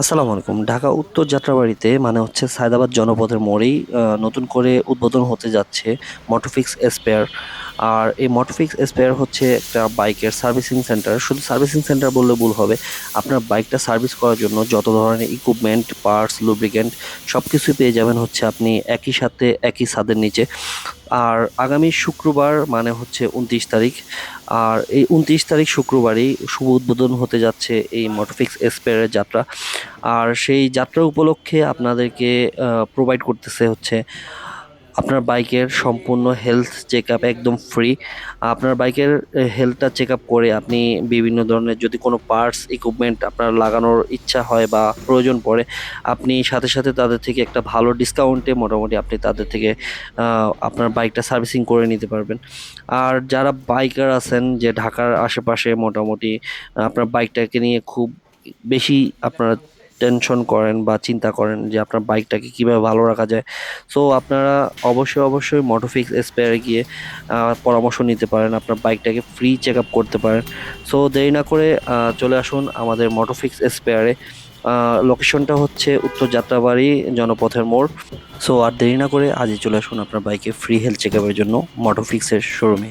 আসসালামু আলাইকুম। ঢাকা উত্তর যাত্রাবাড়ীতে মানে হচ্ছে সায়দাবাদ জনপথের মোড়েই নতুন করে উদ্বোধন হতে যাচ্ছে মোটোফিক্স স্পেয়ার। আর এই মোটোফিক্স স্পেয়ার হচ্ছে একটা বাইকের সার্ভিসিং সেন্টার। শুধু সার্ভিসিং সেন্টার বললে ভুল হবে। আপনার বাইকটা সার্ভিস করার জন্য যত ধরনের ইকুইপমেন্ট, পার্টস, লুব্রিকেন্ট সবকিছুই পেয়ে যাবেন হচ্ছে আপনি একই সাথে একই ছাদের নিচে। আর আগামী শুক্রবার মানে হচ্ছে 29 তারিখ। আর এই 29 তারিখ শুক্রবারই শুভ উদ্বোধন হতে যাচ্ছে এই মোটোফিক্স স্পেয়ারের যাত্রা। আর সেই যাত্রা উপলক্ষে আপনাদেরকে প্রোভাইড করতেছে হচ্ছে আপনার বাইকের সম্পূর্ণ হেলথ চেক আপ একদম ফ্রি। আপনার বাইকের হেলথটা চেক আপ করে আপনি বিভিন্ন ধরনের যদি কোনো পার্টস ইকুইপমেন্ট আপনার লাগানোর ইচ্ছা হয় বা প্রয়োজন পড়ে, আপনি সাথে সাথে তাদের থেকে একটা ভালো ডিসকাউন্টে মোটামুটি আপনি তাদের থেকে আপনার বাইকটা সার্ভিসিং করে নিতে পারবেন। আর যারা বাইকার আছেন যে ঢাকার আশেপাশে মোটামুটি আপনার বাইকটাকে নিয়ে খুব বেশি আপনারা টেনশন করেন বা চিন্তা করেন যে আপনার বাইকটাকে কিভাবে ভালো রাখা যায়, সো আপনারা অবশ্যই অবশ্যই মোটোফিক্স স্পেয়ারে গিয়ে পরামর্শ নিতে পারেন, আপনার বাইকটাকে ফ্রি চেক আপ করতে পারেন। সো দেরি না করে চলে আসুন আমাদের মোটোফিক্স স্পেয়ারে। লোকেশনটা হচ্ছে উত্তর যাত্রাবাড়ি জনপথের মোড়। সো আর দেরি না করে আজই চলে আসুন আপনার বাইকে ফ্রি হেলথ চেক আপের জন্য মোটোফিক্সের শোরুমে।